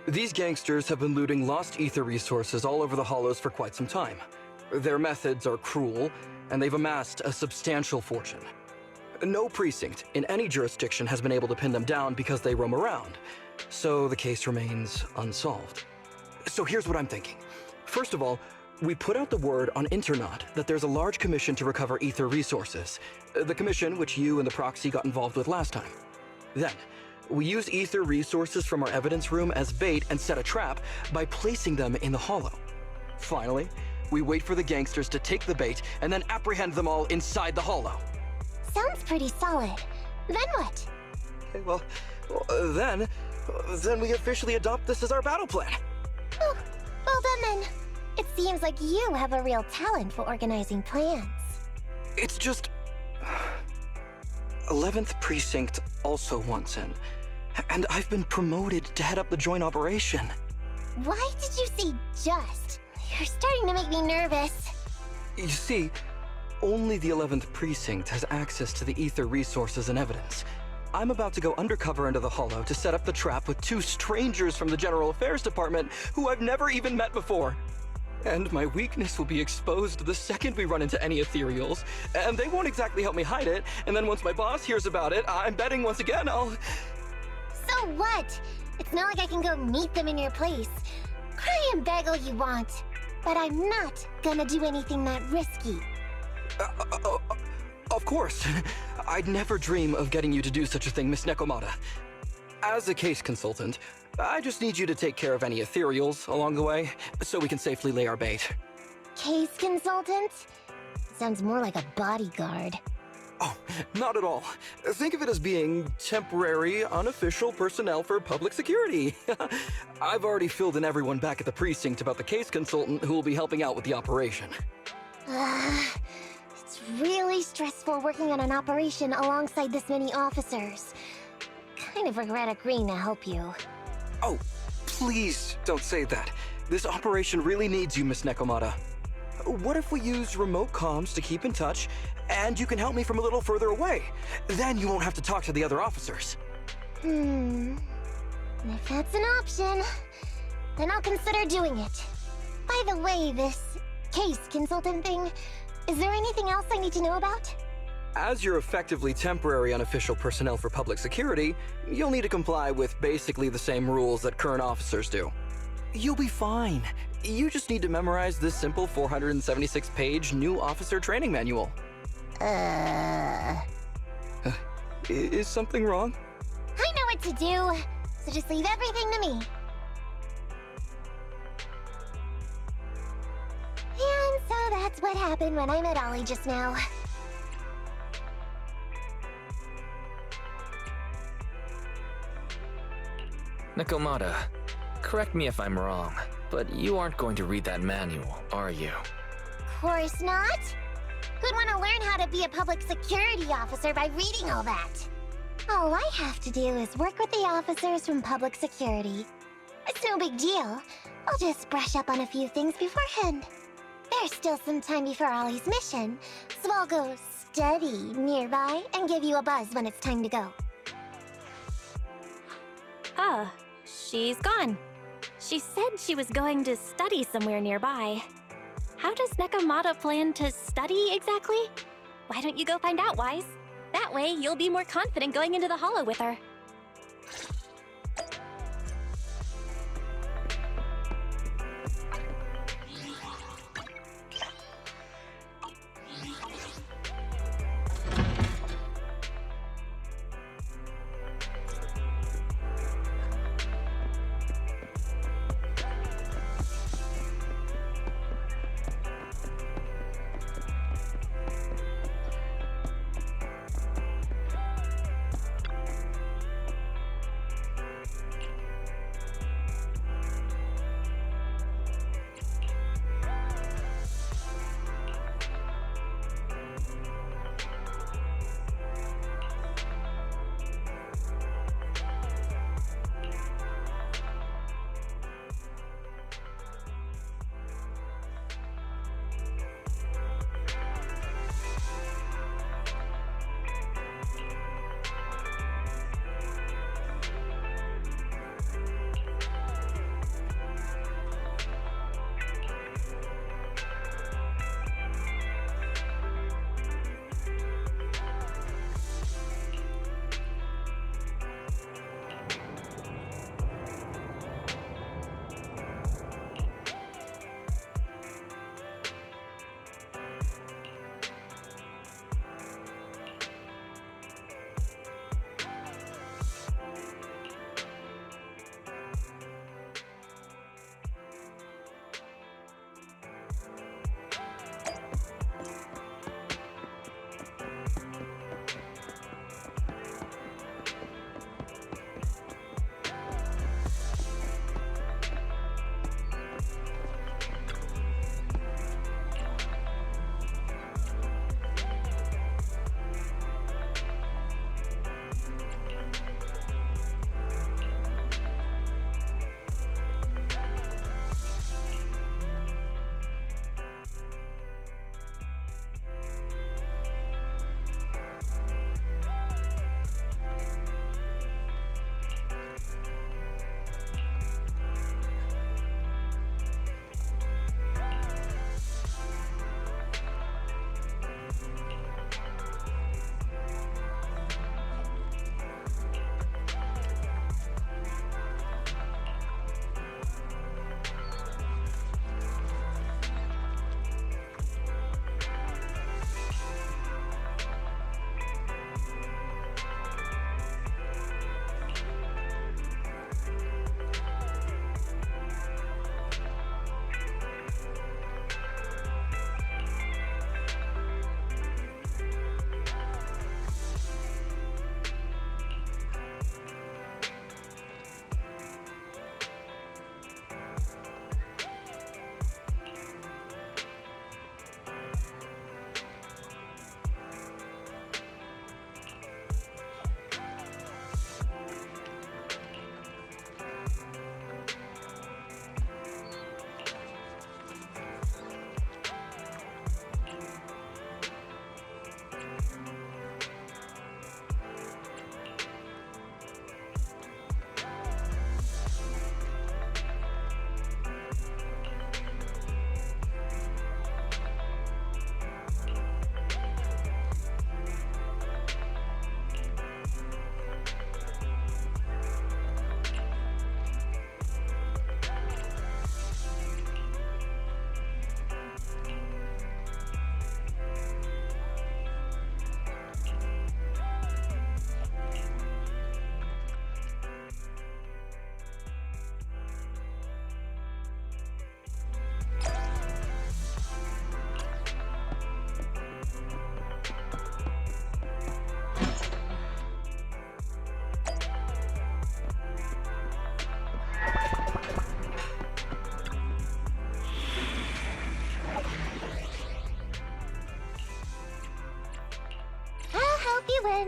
These gangsters have been looting lost ether resources all over the hollows for quite some time. Their methods are cruel, and they've amassed a substantial fortune. No precinct in any jurisdiction has been able to pin them down because they roam around, so the case remains unsolved. So here's what I'm thinking. First of all, we put out the word on Internaut that there's a large commission to recover ether resources, the commission which you and the proxy got involved with last time. Then, we use ether resources from our evidence room as bait and set a trap by placing them in the hollow. Finally, we wait for the gangsters to take the bait and then apprehend them all inside the hollow. Sounds pretty solid. Then what? Okay, well, then we officially adopt this as our battle plan. Oh, well done then. It seems like you have a real talent for organizing plans. It's just... 11th Precinct also wants in, and I've been promoted to head up the joint operation. Why did you say just? You're starting to make me nervous. You see, only the 11th Precinct has access to the ether resources and evidence. I'm about to go undercover into the hollow to set up the trap with 2 strangers from the General Affairs Department who I've never even met before. And my weakness will be exposed the second we run into any ethereals, and they won't exactly help me hide it, and then once my boss hears about it, I'm betting once again I'll... So what? It's not like I can go meet them in your place. Cry and beg all you want, but I'm not gonna do anything that risky. Of course. I'd never dream of getting you to do such a thing, Miss Nekomata. As a case consultant, I just need you to take care of any ethereals along the way, so we can safely lay our bait. Case consultant? Sounds more like a bodyguard. Oh, not at all. Think of it as being temporary, unofficial personnel for public security. I've already filled in everyone back at the precinct about the case consultant who will be helping out with the operation. It's really stressful working on an operation alongside this many officers. Kind of regret agreeing to help you. Oh, please don't say that. This operation really needs you, Miss Nekomata. What if we use remote comms to keep in touch, and you can help me from a little further away? Then you won't have to talk to the other officers. If that's an option, then I'll consider doing it. By the way, this case consultant thing, is there anything else I need to know about? As you're effectively temporary unofficial personnel for public security, you'll need to comply with basically the same rules that current officers do. You'll be fine. You just need to memorize this simple 476-page new officer training manual. Is something wrong? I know what to do, so just leave everything to me. And so that's what happened when I met Ollie just now. Nekomata, correct me if I'm wrong, but you aren't going to read that manual, are you? Of course not. Who'd want to learn how to be a public security officer by reading all that? All I have to do is work with the officers from public security. It's no big deal. I'll just brush up on a few things beforehand. There's still some time before Ollie's mission, so I'll go study nearby and give you a buzz when it's time to go. Ah, she's gone. She said she was going to study somewhere nearby. How does Nekomata plan to study exactly? Why don't you go find out, Wise? That way, you'll be more confident going into the hollow with her.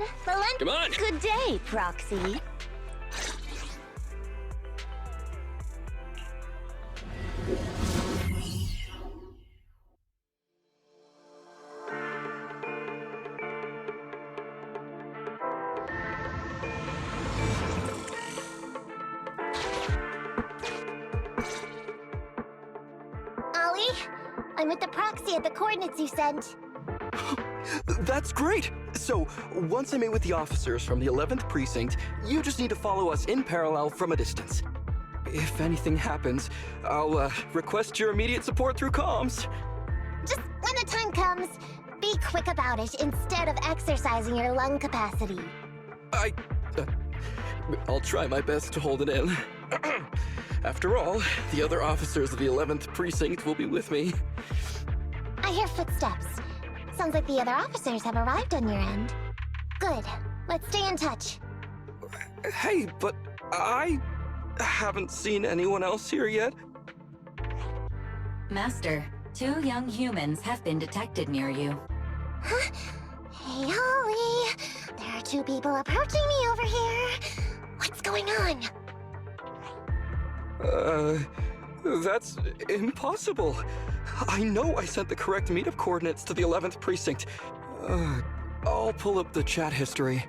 on. Come on! Good day, Proxy. Ollie, I'm with the Proxy at the coordinates you sent. That's great! So, once I meet with the officers from the 11th Precinct, you just need to follow us in parallel from a distance. If anything happens, I'll request your immediate support through comms. Just when the time comes, be quick about it instead of exercising your lung capacity. I'll try my best to hold it in. After all, the other officers of the 11th Precinct will be with me. I hear footsteps. Sounds like the other officers have arrived on your end. Good. Let's stay in touch. Hey, but I haven't seen anyone else here yet. Master, 2 young humans have been detected near you. Huh? Hey, Ollie. There are 2 people approaching me over here. What's going on? That's impossible. I know I sent the correct meetup coordinates to the 11th Precinct. I'll pull up the chat history.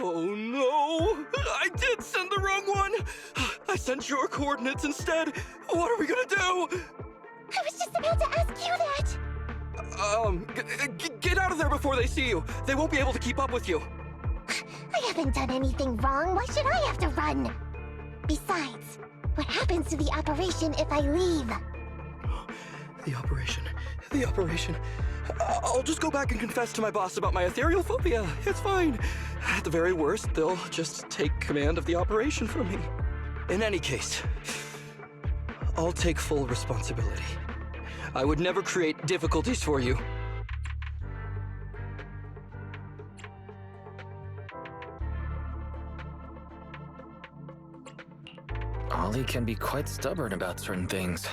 Oh no! I did send the wrong one! I sent your coordinates instead! What are we gonna do? I was just about to ask you that! Get out of there before they see you! They won't be able to keep up with you! I haven't done anything wrong. Why should I have to run? Besides, what happens to the operation if I leave? The operation. I'll just go back and confess to my boss about my ethereal phobia. It's fine. At the very worst, they'll just take command of the operation from me. In any case, I'll take full responsibility. I would never create difficulties for you. Ollie can be quite stubborn about certain things.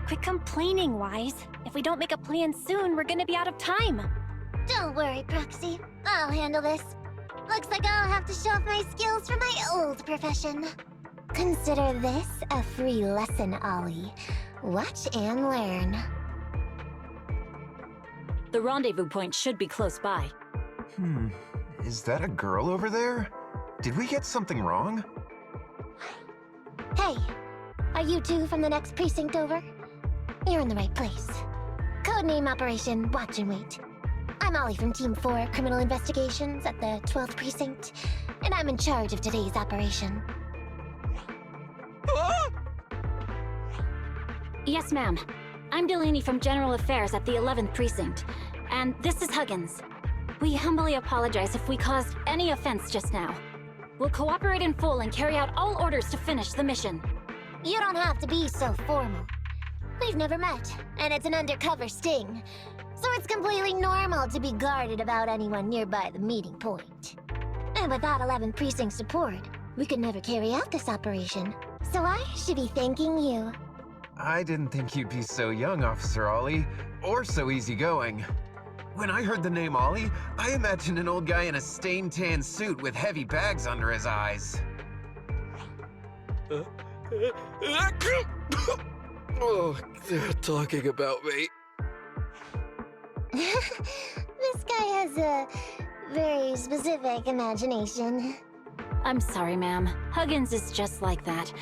Quit complaining, Wise. If we don't make a plan soon, we're gonna be out of time. Don't worry, Proxy. I'll handle this. Looks like I'll have to show off my skills from my old profession. Consider this a free lesson, Ollie. Watch and learn. The rendezvous point should be close by. Is that a girl over there? Did we get something wrong? Hey, are you 2 from the next precinct over? You're in the right place. Codename Operation Watch and Wait. I'm Ollie from Team 4 Criminal Investigations at the 12th Precinct, and I'm in charge of today's operation. Yes, ma'am. I'm Delaney from General Affairs at the 11th Precinct, and this is Huggins. We humbly apologize if we caused any offense just now. We'll cooperate in full and carry out all orders to finish the mission. You don't have to be so formal. We've never met, and it's an undercover sting. So it's completely normal to be guarded about anyone nearby the meeting point. And without 11th Precinct support, we could never carry out this operation. So I should be thanking you. I didn't think you'd be so young, Officer Ollie, or so easygoing. When I heard the name Ollie, I imagined an old guy in a stained tan suit with heavy bags under his eyes. Oh, they're talking about me. This guy has a very specific imagination. I'm sorry, ma'am. Huggins is just like that.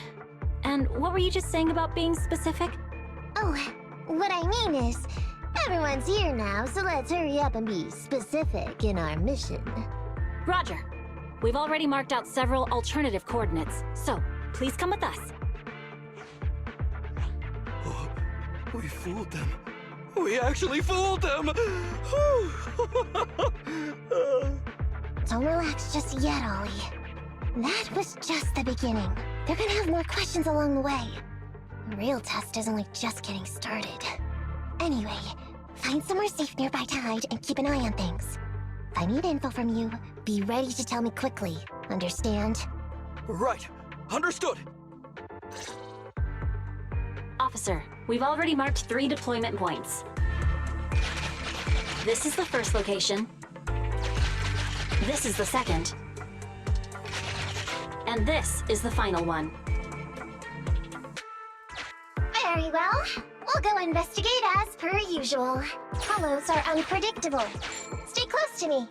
And what were you just saying about being specific? Oh, what I mean is, everyone's here now, so let's hurry up and be specific in our mission. Roger. We've already marked out several alternative coordinates, so please come with us. Oh, we fooled them. We actually fooled them! Don't relax just yet, Ollie. That was just the beginning. They're gonna have more questions along the way. The real test is only just getting started. Anyway, find somewhere safe nearby to hide and keep an eye on things. If I need info from you, be ready to tell me quickly. Understand? Right. Understood. Officer, we've already marked 3 deployment points. This is the first location. This is the second. And this is the final one. Very well. We'll go investigate as per usual. Hollows are unpredictable. Stay close to me.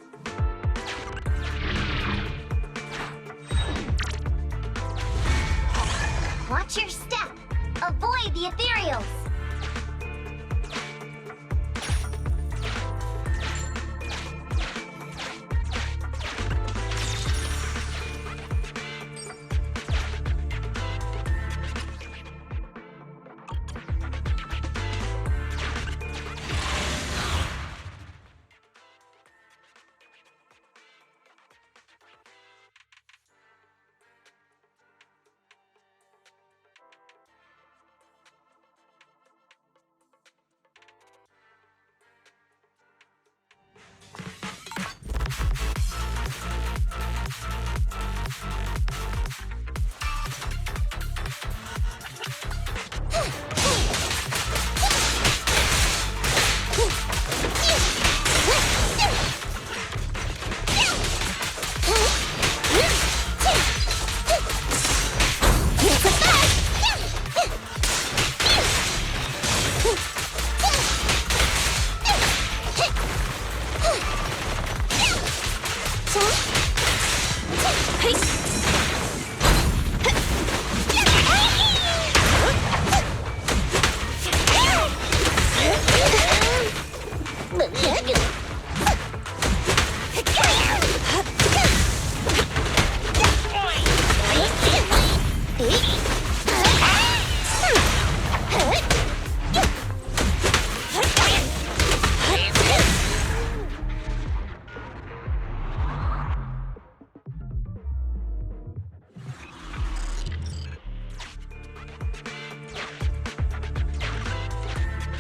Watch your step. Avoid the ethereals.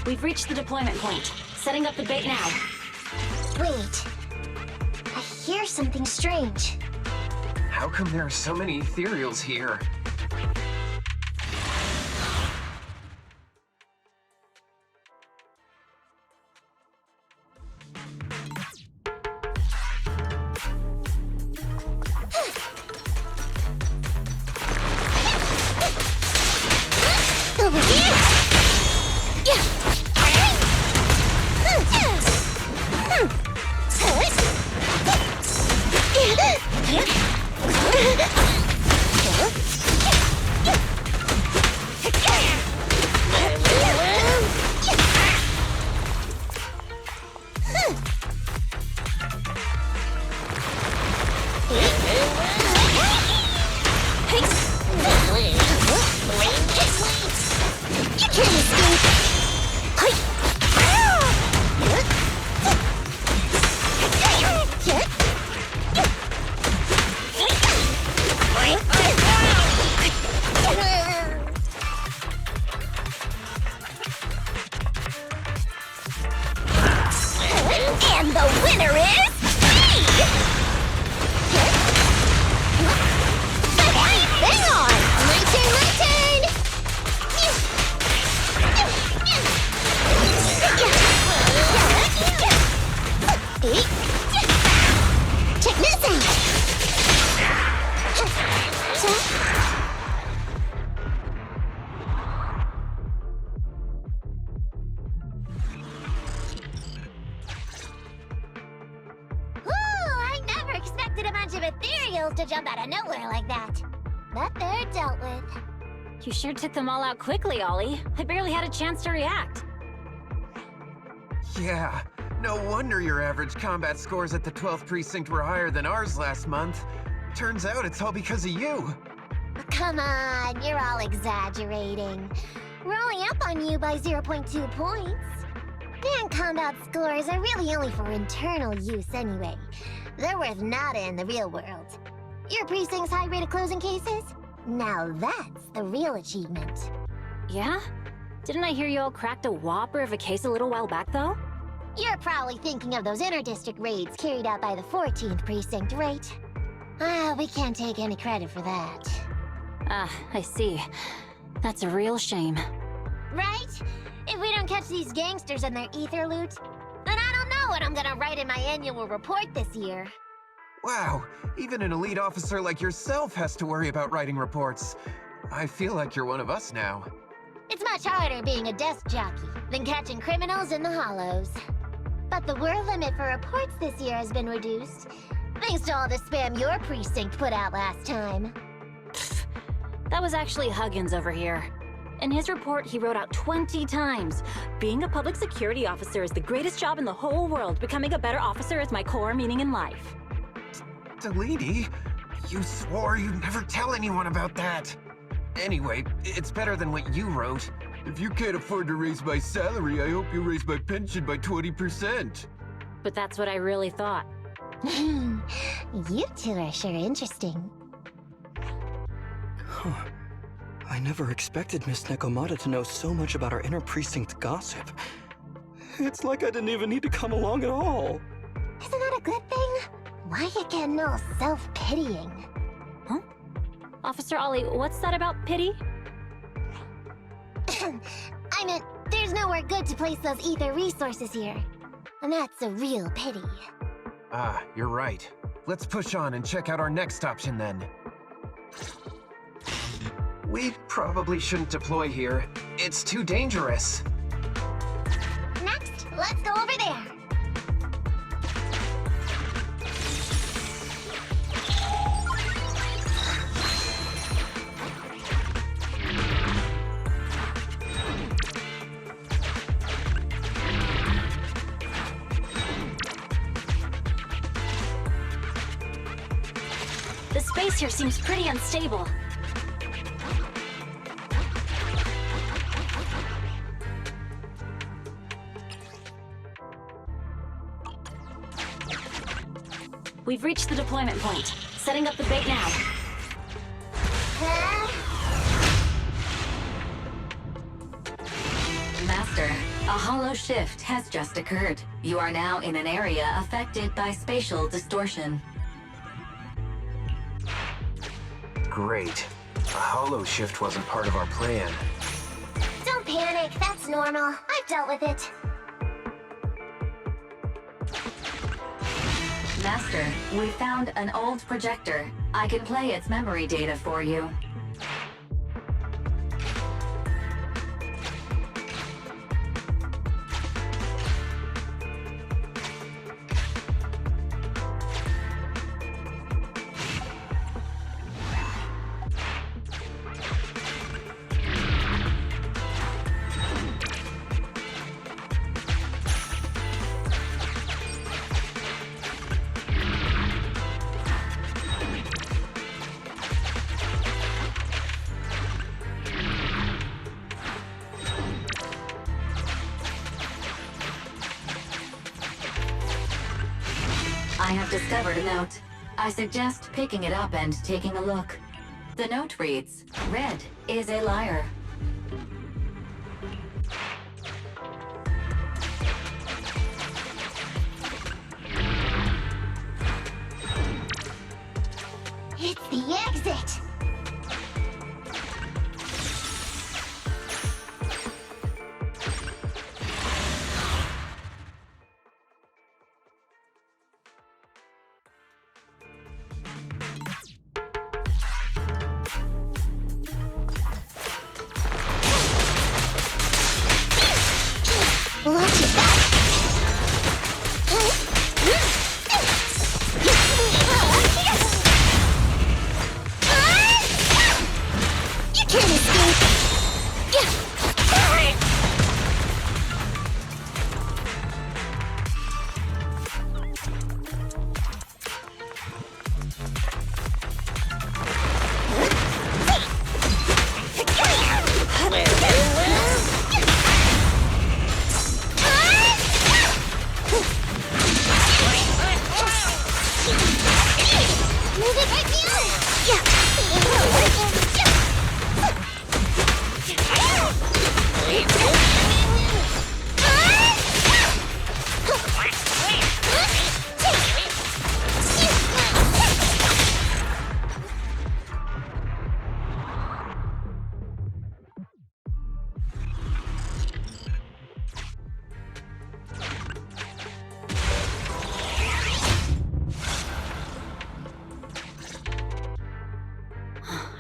We've reached the deployment point. Setting up the bait now. Wait. I hear something strange. How come there are so many ethereals here? Over here! You can't escape! And the winner is me! Hang on! My turn, my turn! Check this out! I never expected a bunch of ethereals to jump out of nowhere like that. But they're dealt with. You sure took them all out quickly, Ollie. I barely had a chance to react. Yeah, no wonder your average combat scores at the 12th precinct were higher than ours last month. Turns out it's all because of you. Come on, you're all exaggerating. We're only up on you by 0.2 points. And combat scores are really only for internal use anyway. They're worth nada in the real world. Your precinct's high rate of closing cases? Now that's the real achievement. Yeah? Didn't I hear you all cracked a whopper of a case a little while back, though? You're probably thinking of those inter-district raids carried out by the 14th precinct, right? Ah, we can't take any credit for that. Ah, I see. That's a real shame. Right? If we don't catch these gangsters and their ether loot, then I don't know what I'm gonna write in my annual report this year. Wow, even an elite officer like yourself has to worry about writing reports. I feel like you're one of us now. It's much harder being a desk jockey than catching criminals in the hollows. But the word limit for reports this year has been reduced, thanks to all the spam your precinct put out last time. That was actually Huggins over here. In his report, he wrote out 20 times. Being a public security officer is the greatest job in the whole world. Becoming a better officer is my core meaning in life. Deleedy, you swore you'd never tell anyone about that. Anyway, it's better than what you wrote. If you can't afford to raise my salary, I hope you raise my pension by 20%. But that's what I really thought. You two are sure interesting. Huh. I never expected Miss Nekomata to know so much about our inter-precinct gossip. It's like I didn't even need to come along at all. Isn't that a good thing? Why you getting all self-pitying? Huh? Officer Ollie, what's that about pity? I meant, there's nowhere good to place those ether resources here. And that's a real pity. Ah, you're right. Let's push on and check out our next option then. We probably shouldn't deploy here. It's too dangerous. Next, let's go over there. The space here seems pretty unstable. We've reached the deployment point. Setting up the bait now. Master, a hollow shift has just occurred. You are now in an area affected by spatial distortion. Great. A hollow shift wasn't part of our plan. Don't panic, that's normal. I've dealt with it. Master, we found an old projector. I can play its memory data for you. I have discovered a note. I suggest picking it up and taking a look. The note reads, "Red is a liar." It's the exit! Watch it back! You can't escape! Move it right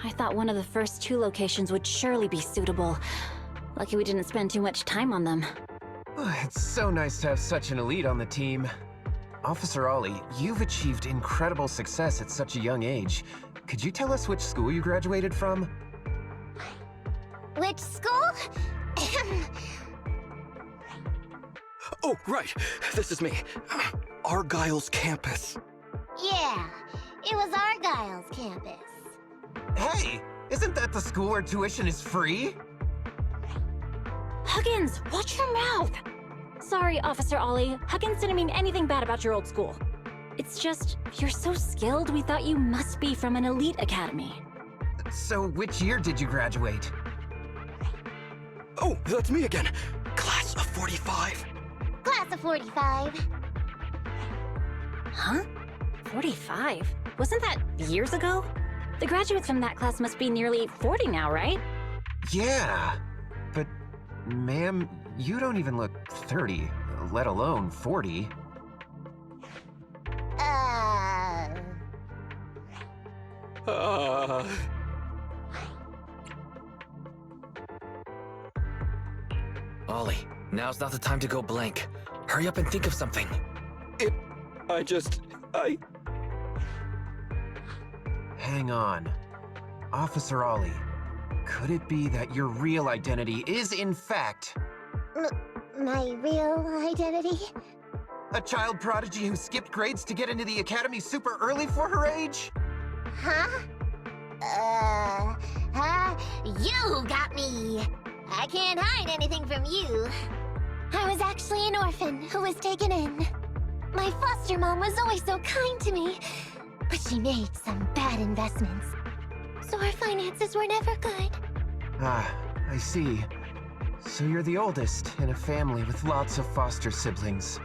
I thought one of the first 2 locations would surely be suitable. Lucky we didn't spend too much time on them. It's so nice to have such an elite on the team. Officer Ollie, you've achieved incredible success at such a young age. Could you tell us which school you graduated from? Which school? Oh, right. This is me. Argyle's campus. Yeah, it was Argyle's campus. Hey, isn't that the school where tuition is free? Huggins, watch your mouth! Sorry, Officer Ollie. Huggins didn't mean anything bad about your old school. It's just, you're so skilled, we thought you must be from an elite academy. So which year did you graduate? Oh, that's me again. Class of 45. Class of 45. Huh? 45? Wasn't that years ago? The graduates from that class must be nearly 40 now, right? Yeah, but ma'am, you don't even look 30, let alone 40. Ollie, now's not the time to go blank. Hurry up and think of something. Hang on. Officer Ollie, could it be that your real identity is in fact My real identity? a child prodigy who skipped grades to get into the academy super early for her age? Huh? You got me! I can't hide anything from you. I was actually an orphan who was taken in. My foster mom was always so kind to me, but she made some bad investments. So our finances were never good. Ah, I see. So you're the oldest in a family with lots of foster siblings.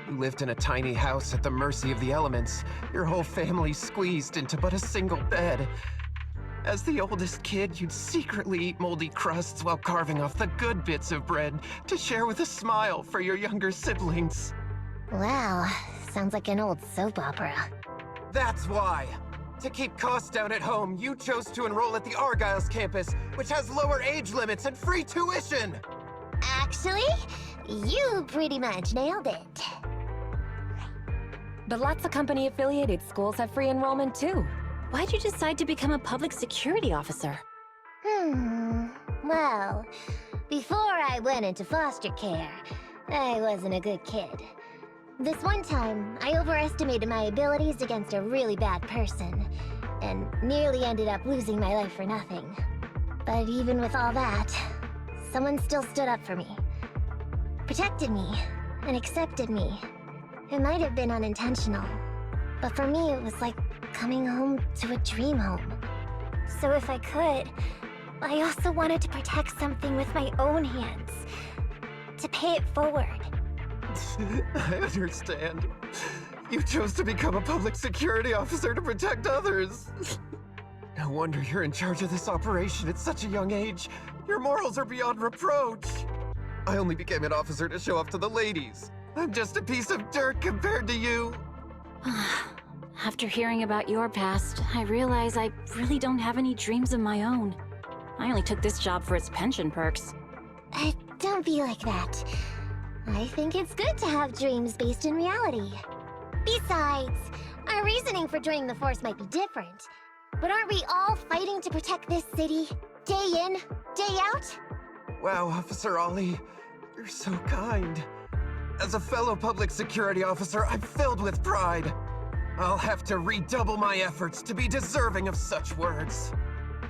You lived in a tiny house at the mercy of the elements, your whole family squeezed into but a single bed. As the oldest kid, you'd secretly eat moldy crusts while carving off the good bits of bread to share with a smile for your younger siblings. Wow, sounds like an old soap opera. That's why! To keep costs down at home, you chose to enroll at the Argyle's campus, which has lower age limits and free tuition! Actually, you pretty much nailed it. But lots of company-affiliated schools have free enrollment too. Why'd you decide to become a public security officer? Well, before I went into foster care, I wasn't a good kid. This one time, I overestimated my abilities against a really bad person, and nearly ended up losing my life for nothing. But even with all that, someone still stood up for me, protected me, and accepted me. It might have been unintentional, but for me it was like coming home to a dream home. So if I could, I also wanted to protect something with my own hands, to pay it forward. I understand. You chose to become a public security officer to protect others. No wonder you're in charge of this operation at such a young age. Your morals are beyond reproach. I only became an officer to show off to the ladies. I'm just a piece of dirt compared to you. After hearing about your past, I realize I really don't have any dreams of my own. I only took this job for its pension perks. Don't be like that. I think it's good to have dreams based in reality. Besides, our reasoning for joining the Force might be different. But aren't we all fighting to protect this city, day in, day out? Wow, Officer Ollie, you're so kind. As a fellow public security officer, I'm filled with pride. I'll have to redouble my efforts to be deserving of such words.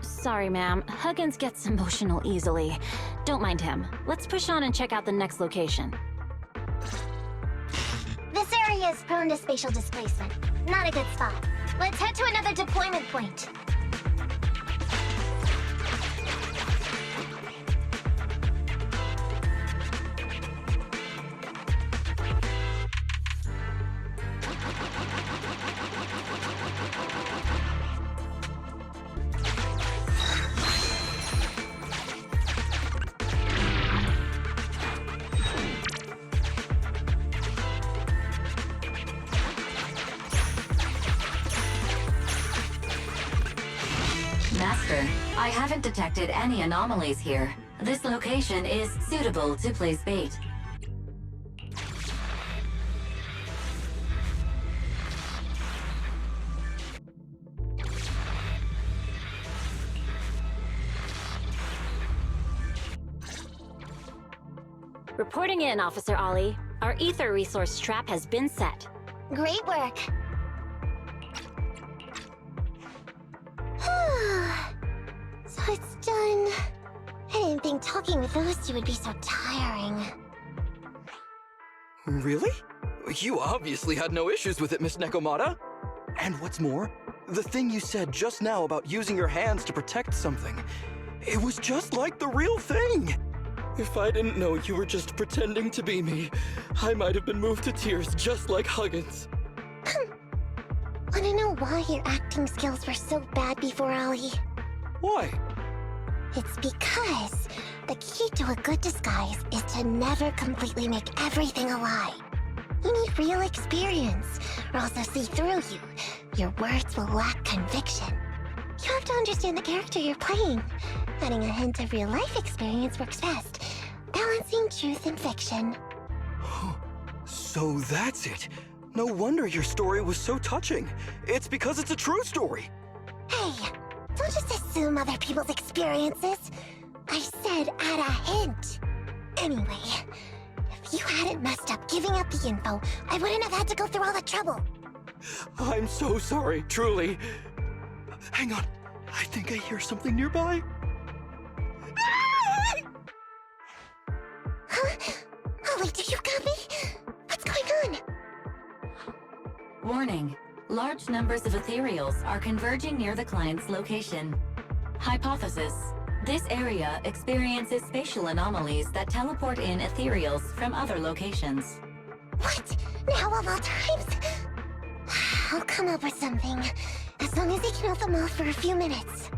Sorry, ma'am. Huggins gets emotional easily. Don't mind him. Let's push on and check out the next location. This area is prone to spatial displacement. Not a good spot. Let's head to another deployment point. Master, I haven't detected any anomalies here. This location is suitable to place bait. Reporting in, Officer Ollie. Our ether resource trap has been set. Great work. So it's done. I didn't think talking with those two would be so tiring. Really? You obviously had no issues with it, Miss Nekomata. And what's more, the thing you said just now about using your hands to protect something, it was just like the real thing. If I didn't know you were just pretending to be me, I might have been moved to tears just like Huggins. Wanna know why your acting skills were so bad before, Ollie? Why? It's because the key to a good disguise is to never completely make everything a lie. You need real experience, or else they'll see through you. Your words will lack conviction. You have to understand the character you're playing. Adding a hint of real-life experience works best, balancing truth and fiction. So that's it. No wonder your story was so touching. It's because it's a true story. Hey, don't just assume other people's experiences. I said add a hint. Anyway, if you hadn't messed up giving out the info, I wouldn't have had to go through all the trouble. I'm so sorry, truly. Hang on, I think I hear something nearby. Huh? Ollie, do you copy? What's going on? Warning. Large numbers of ethereals are converging near the client's location. Hypothesis. This area experiences spatial anomalies that teleport in ethereals from other locations. What? Now of all times? I'll come up with something. As long as I can hold them off for a few minutes.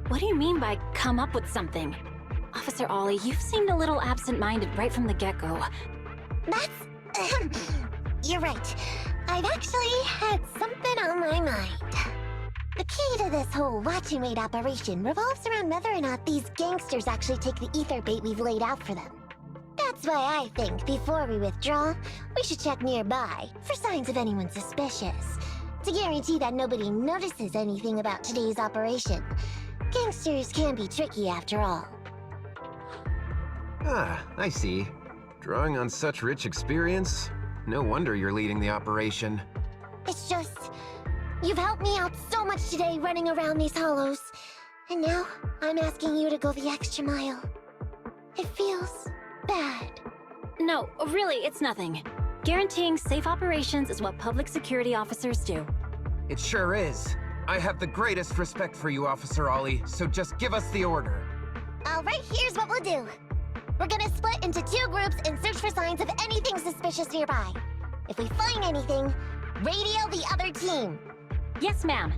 What do you mean by come up with something? Officer Ollie, you've seemed a little absent-minded right from the get-go. That's... You're right. I've actually had something on my mind. The key to this whole watch and wait operation revolves around whether or not these gangsters actually take the ether bait we've laid out for them. That's why I think before we withdraw, we should check nearby for signs of anyone suspicious. To guarantee that nobody notices anything about today's operation. Gangsters can be tricky after all. Ah, I see. Drawing on such rich experience, no wonder you're leading the operation. It's just, you've helped me out so much today running around these hollows. And now, I'm asking you to go the extra mile. It feels bad. No, really, it's nothing. Guaranteeing safe operations is what public security officers do. It sure is. I have the greatest respect for you, Officer Ollie, so just give us the order. Alright, here's what we'll do. We're gonna split into 2 groups and search for signs of anything suspicious nearby. If we find anything, radio the other team. Yes, ma'am.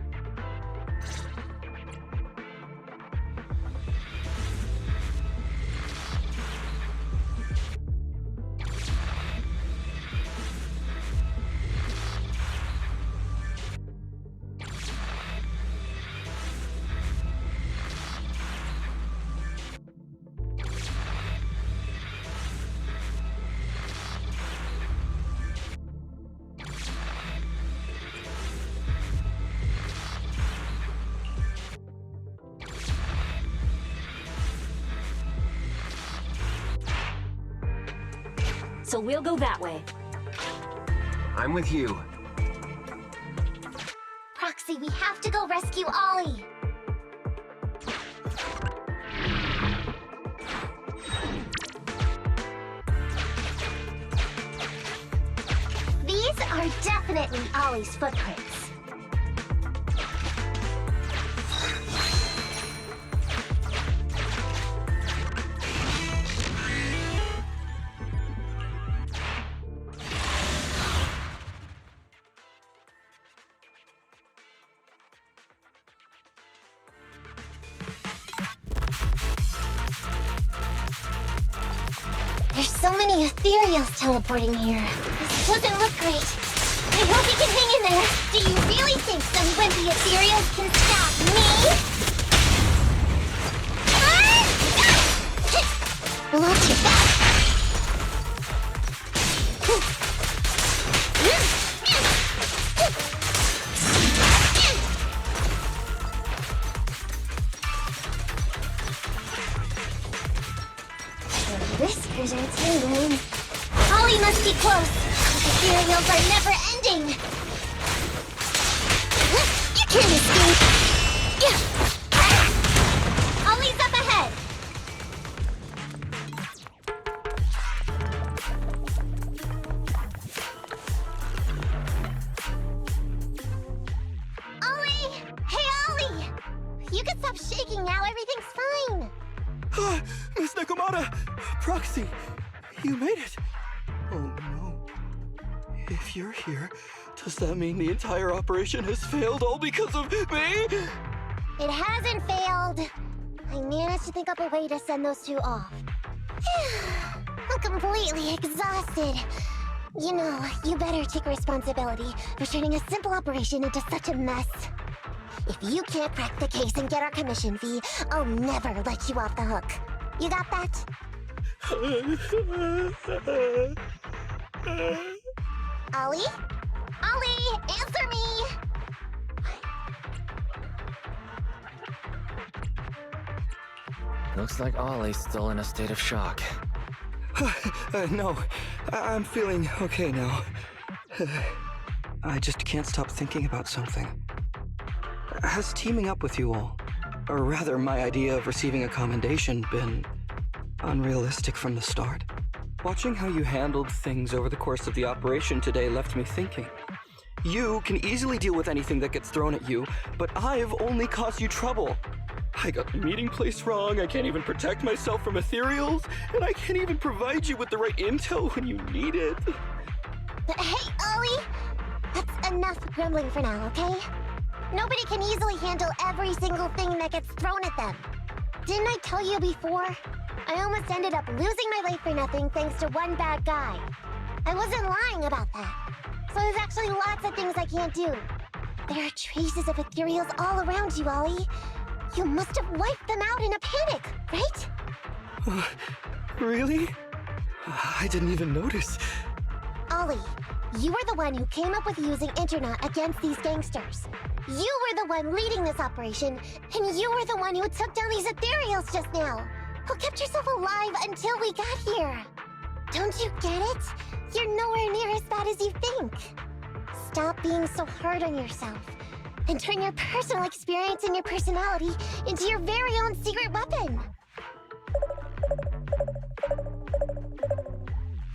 So we'll go that way. I'm with you. Proxy, we have to go rescue Ollie. These are definitely Ollie's footprints. There's so many ethereals teleporting here. This doesn't look great. I hope you can hang in there. Do you really think some wimpy ethereals can stop me? fingers are tingling. Ollie must be close. The ethereals are never ending. You can't escape. Ollie's up ahead. Ollie! Hey, Ollie! You can stop shaking now. Everything's fine. Miss Nekomata! Proxy! You made it! Oh no. If you're here, does that mean the entire operation has failed all because of me? It hasn't failed. I managed to think up a way to send those two off. I'm completely exhausted. You know, you better take responsibility for turning a simple operation into such a mess. If you can't crack the case and get our commission fee, I'll never let you off the hook. You got that? Ollie? Ollie, answer me! Looks like Ollie's still in a state of shock. No, I'm feeling okay now. I just can't stop thinking about something. Has teaming up with you all, or rather my idea of receiving a commendation, been unrealistic from the start? Watching how you handled things over the course of the operation today left me thinking. You can easily deal with anything that gets thrown at you, but I've only caused you trouble. I got the meeting place wrong, I can't even protect myself from ethereals, and I can't even provide you with the right intel when you need it. Hey, Ollie! That's enough grumbling for now, okay? Nobody can easily handle every single thing that gets thrown at them. Didn't I tell you before? I almost ended up losing my life for nothing thanks to one bad guy. I wasn't lying about that. So there's actually lots of things I can't do. There are traces of ethereals all around you, Ollie. You must have wiped them out in a panic, right? Really? I didn't even notice. Ollie, you were the one who came up with using Internet against these gangsters. You were the one leading this operation, and you were the one who took down these ethereals just now. Who kept yourself alive until we got here. Don't you get it? You're nowhere near as bad as you think. Stop being so hard on yourself, and turn your personal experience and your personality into your very own secret weapon.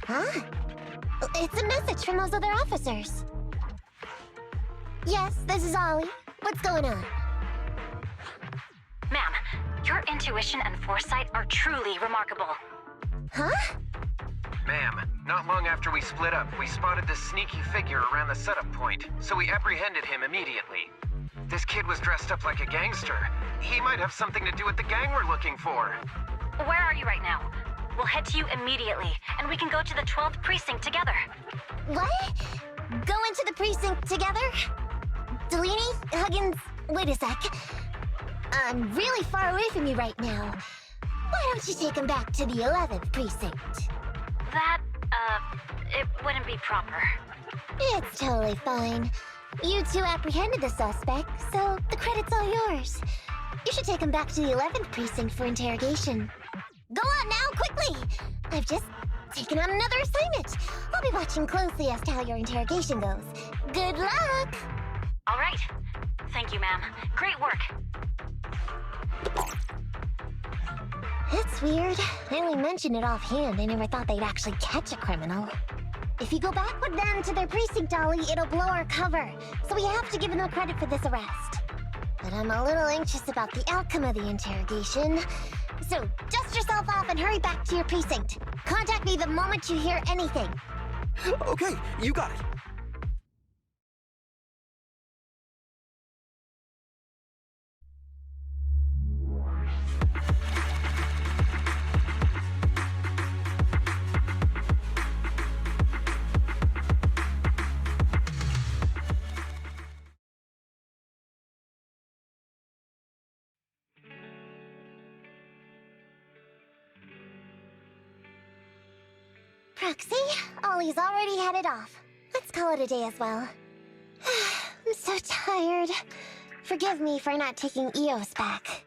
Huh? It's a message from those other officers. Yes, this is Ollie. What's going on? Ma'am, your intuition and foresight are truly remarkable. Huh? Ma'am, not long after we split up, we spotted this sneaky figure around the setup point, so we apprehended him immediately. This kid was dressed up like a gangster. He might have something to do with the gang we're looking for. Where are you right now? We'll head to you immediately, and we can go to the 12th precinct together. What? Go into the precinct together? Delaney? Huggins? Wait a sec. I'm really far away from you right now. Why don't you take him back to the 11th precinct? That, it wouldn't be proper. It's totally fine. You two apprehended the suspect, so the credit's all yours. You should take him back to the 11th precinct for interrogation. Go on now, quickly! I've just taken on another assignment. I'll be watching closely as to how your interrogation goes. Good luck! All right. Thank you, ma'am. Great work. It's weird. I only mentioned it offhand. I never thought they'd actually catch a criminal. If you go back with them to their precinct, Ollie, it'll blow our cover. So we have to give them credit for this arrest. But I'm a little anxious about the outcome of the interrogation. So dust yourself off and hurry back to your precinct. Contact me the moment you hear anything. Okay, you got it. Proxy, Ollie's already headed off. Let's call it a day as well. I'm so tired. Forgive me for not taking EOS 's back.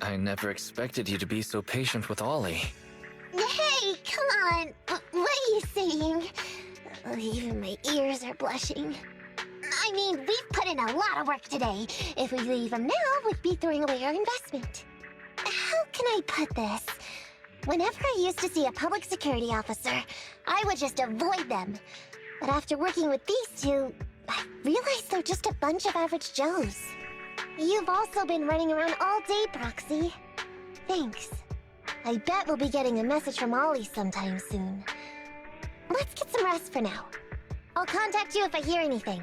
I never expected you to be so patient with Ollie. Hey, come on! What are you saying? Even my ears are blushing. I mean, we've put in a lot of work today. If we leave them now, we'd be throwing away our investment. How can I put this? Whenever I used to see a public security officer, I would just avoid them. But after working with these two, I realized they're just a bunch of average Joes. You've also been running around all day, Proxy. Thanks. I bet we'll be getting a message from Ollie sometime soon. Let's get some rest for now. I'll contact you if I hear anything.